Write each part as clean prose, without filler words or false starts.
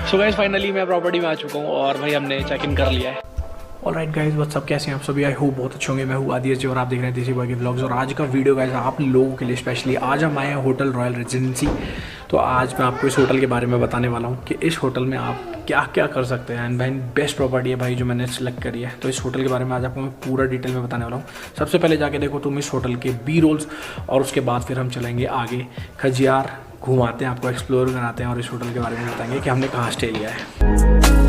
So guys finally मैं property में आ चुका हूँ और भाई हमने चेक इन कर लिया है। ऑलराइट गाइस, व्हाट्स अप, कैसे हैं आप सभी? आई होप बहुत अच्छे होंगे। मैं हूँ आदित्य जी और आप देख रहे हैं देसी बॉय के व्लॉग्स। और आज का वीडियो गाइस आप लोगों के लिए स्पेशली आज हम आए हैं होटल रॉयल रेजिडेंसी। तो आज मैं आपको इस होटल के बारे में बताने वाला हूँ कि इस होटल में आप क्या क्या कर सकते हैं। एंड भाई बेस्ट प्रॉपर्टी है भाई जो मैंने सेलेक्ट करी है। तो इस होटल के बारे में आज आपको मैं पूरा डिटेल में बताने वाला हूँ। सबसे पहले जाके देखो तुम इस होटल के बी रोल्स और उसके बाद फिर हम चलेंगे आगे खजियार, घुमाते हैं आपको, एक्सप्लोर कराते हैं और इस होटल के बारे में बताएंगे कि हमने कहाँ स्टे लिया है।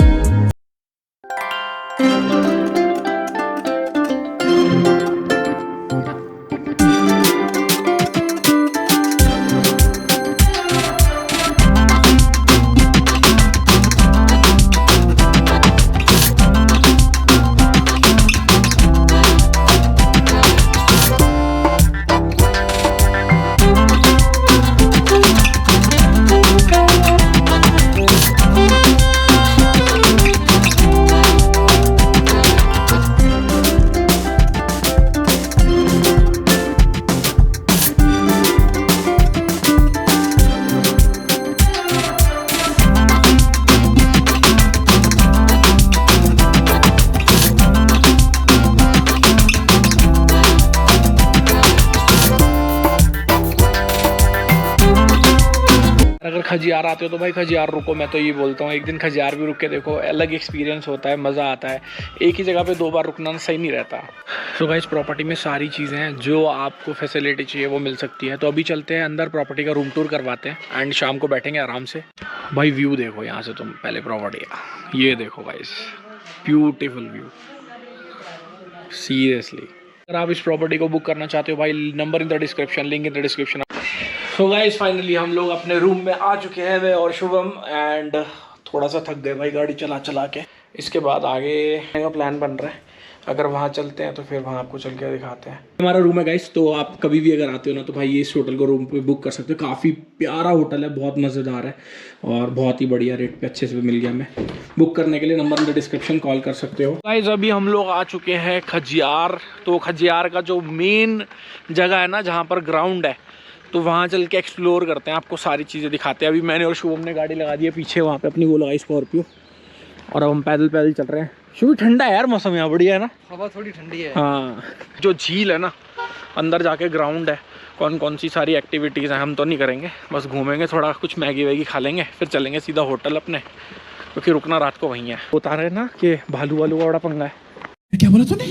अगर खजियार आते हो तो भाई खजियार रुको, मैं तो ये बोलता हूँ एक दिन खजियार भी रुक के देखो, अलग एक्सपीरियंस होता है, मज़ा आता है। एक ही जगह पे दो बार रुकना सही नहीं रहता। सो गाइस प्रॉपर्टी में सारी चीज़ें हैं जो आपको फैसिलिटी चाहिए वो मिल सकती है। तो अभी चलते हैं अंदर, प्रॉपर्टी का रूम टूर करवाते हैं एंड शाम को बैठेंगे आराम से। भाई व्यू देखो यहाँ से, तुम पहले प्रॉपर्टी का ये देखो गाइस, ब्यूटीफुल व्यू सीरियसली। अगर आप इस प्रॉपर्टी को बुक करना चाहते हो भाई, number in the description, link in the description. So guys finally हम लोग अपने रूम में आ चुके हैं, मैं और शुभम। एंड थोड़ा सा थक गए भाई गाड़ी चला चला के। इसके बाद आगे का प्लान बन रहा है, अगर वहाँ चलते हैं तो फिर वहाँ आपको चल के दिखाते हैं। हमारा रूम है गाइस, तो आप कभी भी अगर आते हो ना तो भाई ये इस होटल को रूम पे बुक कर सकते हो। काफ़ी प्यारा होटल है, बहुत मज़ेदार है और बहुत ही बढ़िया रेट पे अच्छे से मिल गया। हमें बुक करने के लिए number in the description call कर सकते हो। गाइस अभी हम लोग आ चुके हैं खजियार। तो खजियार का जो मेन जगह है ना, जहाँ पर ग्राउंड है, तो वहाँ चल के एक्सप्लोर करते हैं, आपको सारी चीज़ें दिखाते हैं। अभी मैंने और शुभम ने गाड़ी लगा दी है पीछे, वहाँ पे अपनी वो लगाई स्कॉर्पियो, और अब हम पैदल पैदल चल रहे हैं। शुभ ठंडा है यार मौसम, यहाँ बढ़िया है ना, हवा थोड़ी ठंडी है। हाँ, जो झील है ना, अंदर जाके ग्राउंड है, कौन कौन सी सारी एक्टिविटीज़ हैं हम तो नहीं करेंगे, बस घूमेंगे, थोड़ा कुछ मैगी वैगी खा लेंगे, फिर चलेंगे सीधा होटल अपने, क्योंकि रुकना रात को वहीं है। बता रहे ना कि भालू वालू का बड़ा पंगा है। क्या बोला तूने?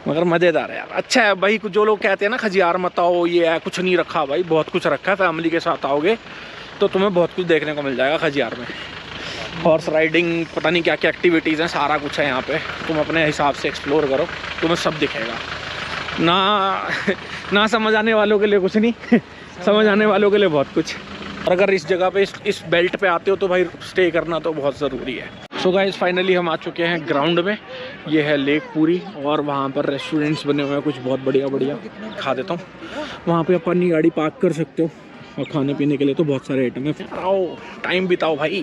मगर मज़ेदार है यार, अच्छा है भाई। कुछ जो लोग कहते हैं ना खजियार मत आओ, ये है कुछ नहीं रखा, भाई बहुत कुछ रखा है। फैमिली के साथ आओगे तो तुम्हें बहुत कुछ देखने को मिल जाएगा खजियार में। हॉर्स राइडिंग, पता नहीं क्या क्या एक्टिविटीज़ हैं, सारा कुछ है यहाँ पे। तुम अपने हिसाब से एक्सप्लोर करो, तुम्हें सब दिखेगा। ना समझ आने वालों के लिए कुछ नहीं, समझ आने वालों के लिए बहुत कुछ। और अगर इस जगह पे इस बेल्ट पे आते हो तो भाई स्टे करना तो बहुत ज़रूरी है। सो गाइस फाइनली हम आ चुके हैं ग्राउंड में। ये है लेक पूरी और वहाँ पर रेस्टोरेंट्स बने हुए हैं कुछ बहुत बढ़िया बढ़िया। खा देता हूँ, वहाँ पे अपनी गाड़ी पार्क कर सकते हो और खाने पीने के लिए तो बहुत सारे आइटम है। आओ टाइम बिताओ भाई,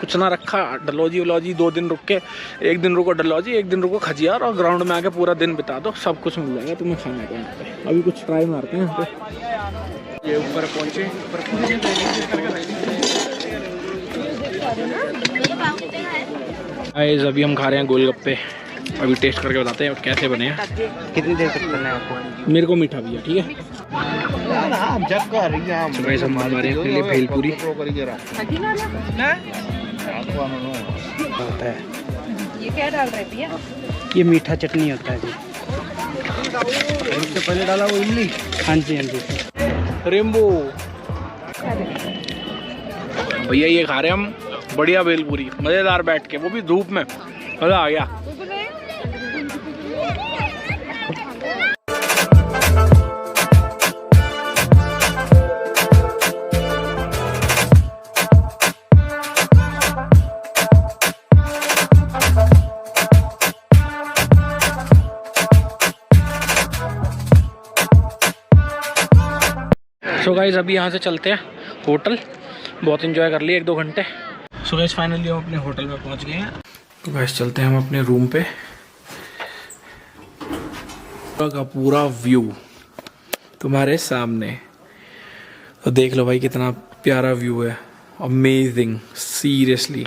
कुछ ना रखा, डलहौजी वलौजी 2 दिन रुक के, एक दिन रुको डलहौजी, एक दिन रुको खजियार, और ग्राउंड में आके पूरा दिन बिता दो, सब कुछ मिल जाएगा तुम्हें खाने को यहाँ पे। अभी कुछ ट्राई मारते हैं यहाँ पे। ये ऊपर पहुँचे, अभी हम खा रहे हैं गोलगप्पे। अभी टेस्ट करके बताते हैं कैसे बने हैं। कितनी देर तक करना है आपको? मेरे को मीठा भी है, ठीक है। हम हमारे लिए भेलपुरी होता है। ये क्या डाल रहे भैया? ये मीठा चटनी होता है जी। इससे पहले डाला वो इमली। हाँ जी हाँ जी। रेम्बो भैया ये खा रहे हैं हम, बढ़िया भेलपुरी, मज़ेदार, बैठ के, वो भी धूप में, मज़ा आ गया। सो गाइस अभी यहाँ से चलते हैं होटल, बहुत एंजॉय कर लिए 1-2 घंटे। सो गाइस फाइनली हम अपने होटल में पहुँच गए हैं। तो गाइस चलते हैं हम अपने रूम पे। का पूरा व्यू तुम्हारे सामने, तो देख लो भाई कितना प्यारा व्यू है, amazing seriously.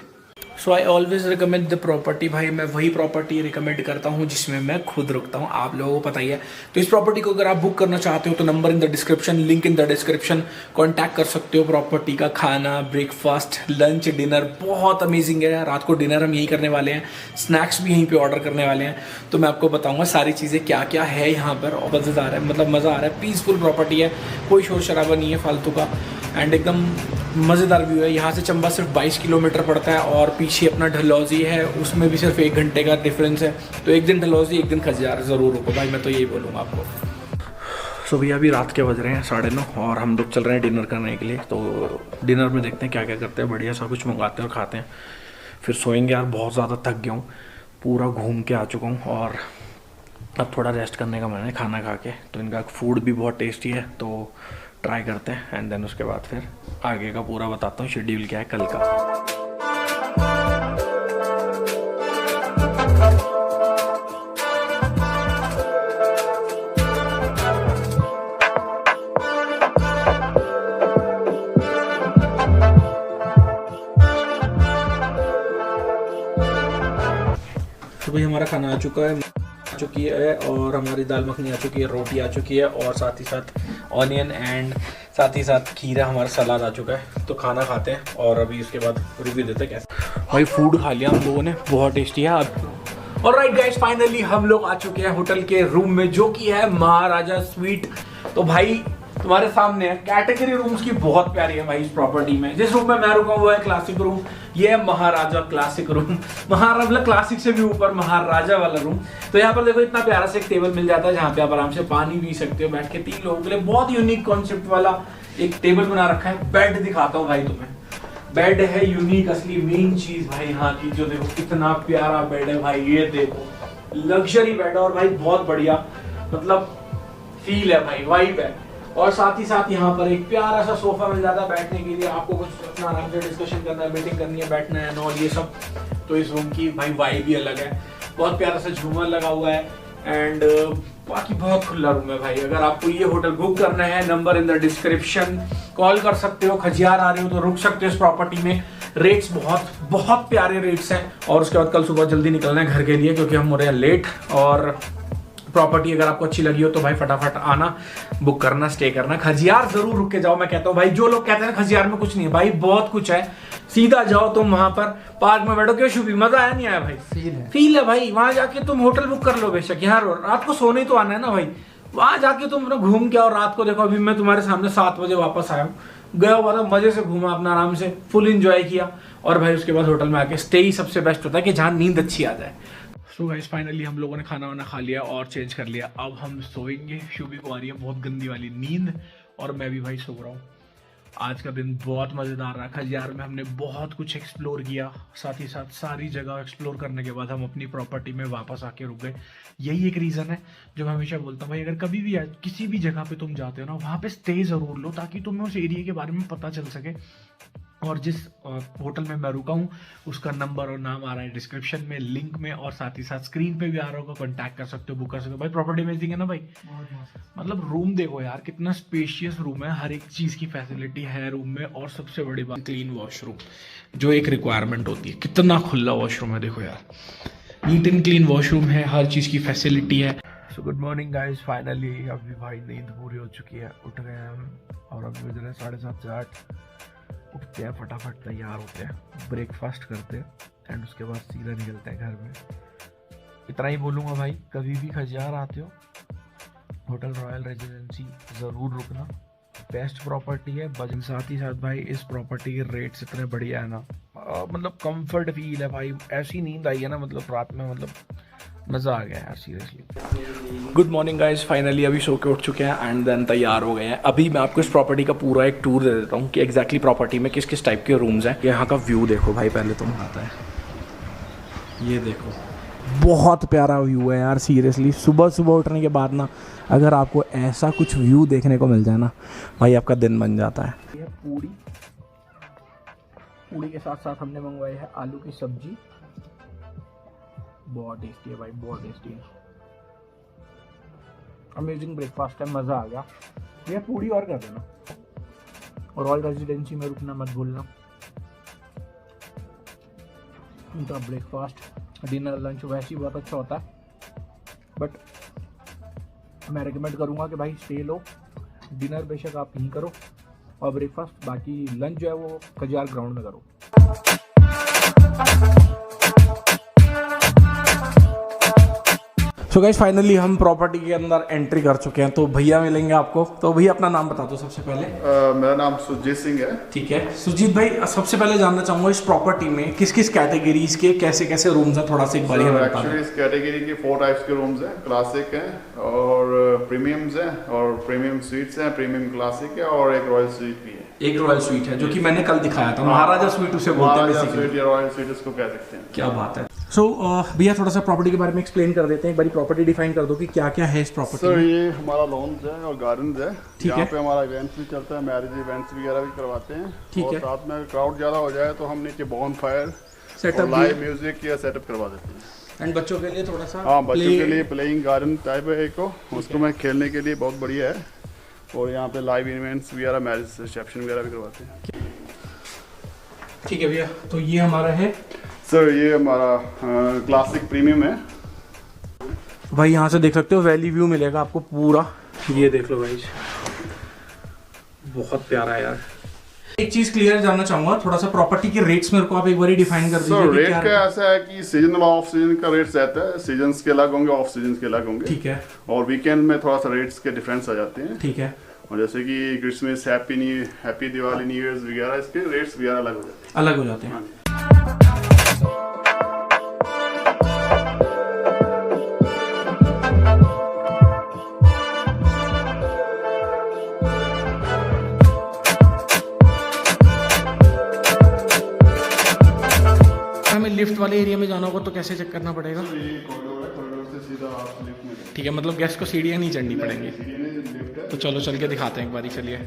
So I always recommend the property. भाई मैं वही प्रॉपर्टी रिकमेंड करता हूँ जिसमें मैं खुद रुकता हूँ, आप लोगों को पता ही है। तो इस प्रॉपर्टी को अगर आप बुक करना चाहते हो तो number in the description, link in the description, contact कर सकते हो। प्रॉपर्टी का खाना, ब्रेकफास्ट, लंच, डिनर बहुत अमेजिंग है। रात को डिनर हम यहीं करने वाले हैं, स्नैक्स भी यहीं पे ऑर्डर करने वाले हैं। तो मैं आपको बताऊंगा सारी चीज़ें क्या क्या है यहाँ पर, और मज़ेदार है, मतलब मज़ा आ रहा है। पीसफुल प्रॉपर्टी है, कोई शोर शराबा नहीं है फालतू का, एंड एकदम मज़ेदार व्यू है। यहाँ से चंबा सिर्फ 22 किलोमीटर पड़ता है, और पीछे अपना डलहौजी है, उसमें भी सिर्फ 1 घंटे का डिफरेंस है। तो एक दिन डलहौजी, एक दिन खजियार ज़रूर रुको भाई, मैं तो यही बोलूँगा आपको। सो भैया अभी रात के बज रहे हैं 9:30 और हम लोग चल रहे हैं डिनर करने के लिए। तो डिनर में देखते हैं क्या क्या करते हैं, बढ़िया सा कुछ मंगाते हैं और खाते हैं, फिर सोएंगे। यार बहुत ज़्यादा थक गया हूँ, पूरा घूम के आ चुका हूँ, और अब थोड़ा रेस्ट करने का मन है खाना खा के। तो इनका फूड भी बहुत टेस्टी है, तो ट्राई करते हैं, एंड देन उसके बाद फिर आगे का पूरा बताता हूँ शेड्यूल क्या है कल का। तो भाई हमारा खाना आ चुका है, और हमारी दाल मखनी आ चुकी है, रोटी आ चुकी है, और साथ ही साथ ऑनियन एंड साथ ही साथ खीरा, हमारा सलाद आ चुका है। तो खाना खाते हैं और अभी उसके बाद रिव्यू देते हैं कैसे। भाई फूड खा लिया हम लोगों ने, बहुत टेस्टी है। ऑलराइट गाइस, फाइनली हम लोग आ चुके हैं होटल के रूम में, जो कि है महाराजा स्वीट। तो भाई तुम्हारे सामने है, कैटेगरी रूम्स की बहुत प्यारी है भाई इस प्रॉपर्टी में। जिस रूम में मैं रुका हूँ वो है क्लासिक रूम, ये है महाराजा क्लासिक रूम। महाराजा क्लासिक से भी ऊपर महाराजा वाला रूम। तो यहाँ पर देखो इतना प्यारा से एक टेबल मिल जाता है जहाँ पे आप आराम से पानी पी सकते हो बैठ के। 3 लोगों के लिए बहुत यूनिक कॉन्सेप्ट वाला एक टेबल बना रखा है। बेड दिखाता हूँ भाई तुम्हें, बेड है यूनिक, असली मेन चीज भाई यहाँ की। जो देखो कितना प्यारा बेड है भाई, ये देखो लग्जरी बेड है, और भाई बहुत बढ़िया मतलब फील है भाई, वाइब है। और साथ ही साथ यहाँ पर एक प्यारा सा सोफा मिल जाता है बैठने के लिए, आपको कुछ अपना आराम से डिस्कशन करना है, मीटिंग करनी है, बैठना है और ये सब। तो इस रूम की भाई वाइब भी अलग है। बहुत प्यारा सा झूमर लगा हुआ है, एंड बाकी बहुत खुला रूम है भाई। अगर आपको ये होटल बुक करना है, number in the description, call कर सकते हो। खजियार आ रहे हो तो रुक सकते हो इस प्रॉपर्टी में। रेट्स बहुत बहुत प्यारे रेट्स हैं, और उसके बाद कल सुबह जल्दी निकलना है घर के लिए क्योंकि हम हो रहे हैं लेट। और प्रॉपर्टी अगर आपको अच्छी लगी हो तो भाई फटाफट आना, बुक करना, स्टे करना। खजियार जरूर रुक के जाओ, मैं कहता हूँ भाई। जो लोग कहते हैं खजियार में कुछ नहीं है, भाई बहुत कुछ है। सीधा जाओ तुम वहां पर, पार्क में बैठो। क्यों शुभी, मजा आया नहीं आया भाई? फील है भाई। वहां जाके तुम होटल बुक कर लो बेशक, यहाँ रात को सोने तो आना है ना भाई। वहां जाके तुम अपना घूम के, और रात को देखो अभी मैं तुम्हारे सामने 7 बजे वापस आया हूँ, गया हुआ था, मजे से घूमा अपना, आराम से फुल इंजॉय किया। और भाई उसके बाद होटल में आके स्टे ही सबसे बेस्ट होता है कि जहाँ नींद अच्छी आ जाए। सो गाइस फाइनली हम लोगों ने खाना वाना खा लिया और चेंज कर लिया। अब हम सोएंगे। शुभी को आ रही है बहुत गंदी वाली नींद, और मैं भी भाई सो रहा हूँ। आज का दिन बहुत मज़ेदार रहा। खजियार में हमने बहुत कुछ एक्सप्लोर किया, साथ ही साथ सारी जगह एक्सप्लोर करने के बाद हम अपनी प्रॉपर्टी में वापस आके रुक गए। यही एक रीज़न है जो मैं हमेशा बोलता हूँ भाई, अगर कभी भी किसी भी जगह पे तुम जाते हो ना, वहाँ पे स्टे ज़रूर लो, ताकि तुम्हें उस एरिया के बारे में पता चल सके। और जिस होटल में मैं रुका हूँ उसका नंबर और नाम आ रहा है डिस्क्रिप्शन में, लिंक में, और साथ ही साथ स्क्रीन पे भी आ रहा होगा। कॉन्टैक्ट कर सकते हो, बुक कर सकते हो भाई। प्रॉपर्टी अमेजिंग है ना भाई, मतलब रूम देखो यार कितना स्पेशियस रूम है, हर एक चीज़ की फैसिलिटी है रूम में। और सबसे बड़ी बात क्लीन वॉशरूम, जो एक रिक्वायरमेंट होती है। कितना खुला वॉशरूम है देखो यार, नीट एंड क्लीन वॉशरूम है, हर चीज़ की फैसिलिटी है। So good morning guys, finally अभी भाई नींद पूरी हो चुकी है, उठ गए हम, और अभी बज रहे 7:30 से 8। उठते हैं, फटाफट तैयार होते हैं, ब्रेकफास्ट करते हैं, एंड उसके बाद सीधा निकलते हैं घर में। इतना ही बोलूँगा भाई, कभी भी खजियार आते हो होटल रॉयल रेजिडेंसी ज़रूर रुकना, बेस्ट प्रॉपर्टी है। बजट साथ ही साथ भाई इस प्रॉपर्टी के रेट्स इतने बढ़िया है ना, मतलब कंफर्ट फील है भाई। ऐसी नींद आई है ना, मतलब रात में, मतलब मज़ा आ गया यार seriously. Good morning guys, finally अभी सो के उठ चुके हैं एंड देन तैयार हो गए हैं। अभी मैं आपको इस प्रॉपर्टी का पूरा एक टूर दे देता हूँ कि एग्जैक्टली प्रॉपर्टी में किस किस टाइप के रूम्स हैं। यहाँ का व्यू देखो भाई, पहले तो आता है, ये देखो बहुत प्यारा व्यू है यार सीरियसली। सुबह सुबह उठने के बाद ना, अगर आपको ऐसा कुछ व्यू देखने को मिल जाए ना भाई, आपका दिन बन जाता है। ये पूड़ी, पूड़ी के साथ साथ हमने मंगवाई है आलू की सब्जी, बहुत टेस्टी है भाई, बहुत टेस्टी है। अमेजिंग ब्रेकफास्ट है, मज़ा आ गया। ये पूड़ी और कर देना। और रॉयल रेजिडेंसी में रुकना मत भूलना। उनका ब्रेकफास्ट, डिनर, लंच वैसे ही बहुत अच्छा होता है, बट मैं रिकमेंड करूँगा कि भाई स्टे लो, डिनर बेशक आप यहीं करो और ब्रेकफास्ट, बाकी लंच जो है वो खजियार ग्राउंड में करो। सो गाइस फाइनली हम प्रॉपर्टी के अंदर एंट्री कर चुके हैं, तो भैया मिलेंगे आपको। तो भैया अपना नाम बता दो सबसे पहले। मेरा नाम सुजीत सिंह है। ठीक है सुजीत भाई, सबसे पहले जानना चाहूँगा इस प्रॉपर्टी में किस किस कैटेगरीज के कैसे कैसे रूम्स हैं, थोड़ा सा एक बार हमें बता एक्चुअली दें। इस कैटेगरी के 4 टाइप्स के रूम्स हैं। क्लासिक हैं और प्रीमियम्स हैं और प्रीमियम स्वीट्स हैं, प्रीमियम क्लासिक है और एक रॉयल स्वीट भी है। एक रॉयल स्वीट है जो कि मैंने कल दिखाया था, महाराजा स्वीट उसे बोलते हैं महाराजा basically। स्वीट या रॉयल स्वीट इसको कह सकते हैं। क्या बात है। सो भैया थोड़ा सा प्रॉपर्टी के बारे में एक्सप्लेन कर देते हैं, एक बार प्रॉपर्टी डिफाइन कर दो कि क्या क्या है इस प्रॉपर्टी सर में। ये हमारा लॉन्स है और गार्डन्स है। ठीक है। यहाँ पे हमारा इवेंट्स भी चलता है, मैरिज इवेंट्स वगैरह भी करवाते हैं। ठीक और है। साथ में क्राउड ज़्यादा हो जाए तो हम नीचे बॉन फायर सेटअप लाइव म्यूजिक या सेटअप करवा देते हैं। एंड बच्चों के लिए थोड़ा सा हाँ, बच्चों के लिए प्लेइंग गार्डन टाइप है एक, उसको मैं खेलने के लिए बहुत बढ़िया है। और यहाँ पे लाइव इवेंट्स वगैरह, मैरिज रिसेप्शन वगैरह भी करवाते हैं। ठीक है भैया, तो ये हमारा है सर ये हमारा क्लासिक प्रीमियम है। भाई, यहाँ से देख सकते हो वैली व्यू मिलेगा आपको पूरा, ये देख लो भाई, बहुत प्यारा है यार। एक चीज क्लियर जानना चाहूंगा, थोड़ा सा प्रॉपर्टी के रेट्स मेरे को आप एक बार डिफाइन कर दीजिए। सर रेट का ऐसा है कि सीजन ऑफ सीजन का रेट रहता है, सीजन्स के अलग होंगे, ऑफ सीजन के अलग होंगे। ठीक है। और वीकेंड में थोड़ा सा रेट्स के डिफरेंस आ जाते हैं। ठीक है। और जैसे कि Christmas, happy Diwali, new years वगैरह, इसके रेट्स वगैरह अलग हो जाते हैं। अलग हो जाते हैं। हमें लिफ्ट वाले एरिया में जाना होगा तो कैसे चेक करना पड़ेगा? ये कॉरिडोर है, कॉरिडोर से सीधा आप लिफ्ट में ठीक है, मतलब गेस्ट को सीढ़ियाँ नहीं चढ़नी पड़ेंगी। लिफ्ट है। तो चलो चल के दिखाते हैं एक बारी, चलिए।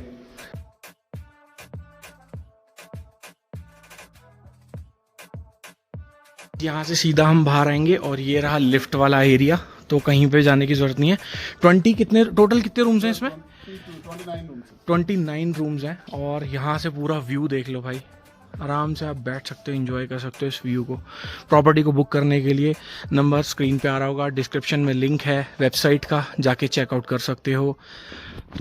यहाँ से सीधा हम बाहर आएंगे और ये रहा लिफ्ट वाला एरिया, तो कहीं पे जाने की जरूरत नहीं है। 20 कितने टोटल कितने रूम्स हैं इसमें? 29 रूम्स हैं। और यहाँ से पूरा व्यू देख लो भाई, आराम से आप बैठ सकते हो, एंजॉय कर सकते हो इस व्यू को। प्रॉपर्टी को बुक करने के लिए नंबर स्क्रीन पे आ रहा होगा, डिस्क्रिप्शन में लिंक है वेबसाइट का, जाके चेकआउट कर सकते हो।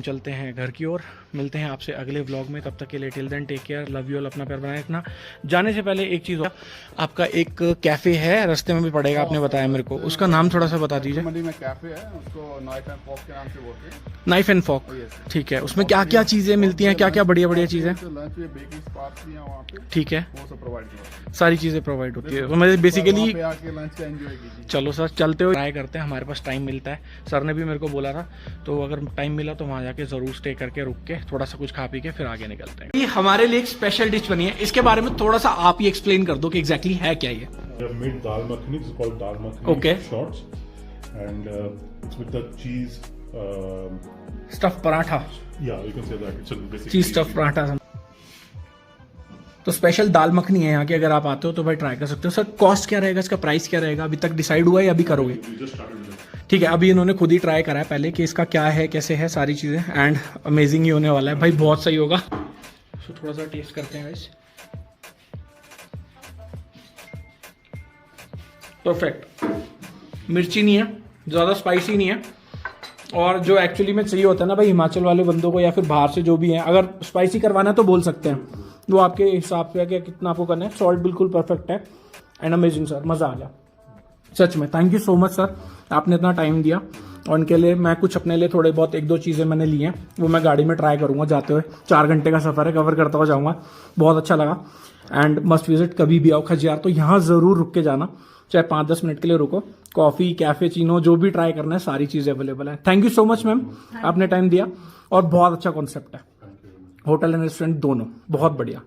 चलते हैं घर की ओर, मिलते हैं आपसे अगले व्लॉग में। तब तक के लिए till then take care, love you all, अपना प्यार बनाए रखना। जाने से पहले एक चीज़, आपका एक कैफ़े है रास्ते में भी पड़ेगा, आपने बताया मेरे को, उसका नाम थोड़ा सा बता दीजिए। मंडी में कैफे है, उसको नाइफ एंड फॉक के नाम से बोलते हैं। नाइफ एंड फॉक, ठीक है। उसमें क्या क्या चीज़ें मिलती हैं, क्या क्या बढ़िया बढ़िया चीज़ें? लंच में बेकिंग स्पॉट्स भी हैं वहाँ पे, ठीक है, वो सब प्रोवाइड करते हैं। सारी चीज़ें प्रोवाइड होती है। तो मैं बेसिकली, वहाँ पे आके लंच का एंजॉय कीजिए। चलो सर चलते हुए ट्राई करते हैं, हमारे पास टाइम मिलता है, सर ने भी मेरे को बोला था, तो अगर टाइम मिला तो वहाँ जाके ज़रूर स्टे करके रुक के थोड़ा सा कुछ खा पी के फिर आगे निकलते हैं। ये हमारे लिए एक स्पेशल डिश बनी है, इसके बारे में थोड़ा सा आप ही एक्सप्लेन कर दो कि एग्जैक्टली है क्या ये। We have made dal makhani. It's called dal makhani Okay. shorts, and it's with the cheese. Stuff paratha, Yeah, you can say that. It's a basically चीज स्टफ पराठा। तो स्पेशल दाल मखनी है यहाँ की, अगर आप आते हो तो भाई ट्राई कर सकते हो। सर कॉस्ट क्या रहेगा इसका, प्राइस क्या रहेगा, अभी तक डिसाइड हुआ है या अभी करोगे? We just started with it. ठीक है, अभी इन्होंने खुद ही ट्राई करा है पहले कि इसका क्या है, कैसे है सारी चीज़ें, एंड अमेजिंग ही होने वाला है भाई, बहुत सही होगा। तो थोड़ा सा टेस्ट करते हैं गाइस। परफेक्ट, मिर्ची नहीं है, ज़्यादा स्पाइसी नहीं है, और जो एक्चुअली में चाहिए होता है ना भाई हिमाचल वाले बंदों को या फिर बाहर से जो भी हैं, अगर स्पाइसी करवाना है तो बोल सकते हैं, वो आपके हिसाब से है कि कितना आपको करना है। सॉल्ट बिल्कुल परफेक्ट है एंड अमेजिंग सर, मज़ा आ गया सच में। Thank you so much sir, आपने इतना टाइम दिया, और उनके लिए मैं कुछ अपने लिए थोड़े बहुत 1-2 चीज़ें मैंने ली हैं, वो मैं गाड़ी में ट्राई करूँगा जाते हुए। 4 घंटे का सफ़र है, कवर करता हुआ जाऊँगा, बहुत अच्छा लगा। एंड मस्ट विजिट, कभी भी आओ खजियार तो यहाँ ज़रूर रुक के जाना, चाहे 5-10 मिनट के लिए रुको। कॉफ़ी, कैफेचिनो, जो भी ट्राई करना है सारी चीज़ें अवेलेबल है। Thank you so much ma'am, आपने टाइम दिया, और बहुत अच्छा कॉन्सेप्ट है, होटल एंड रेस्टोरेंट दोनों बहुत बढ़िया।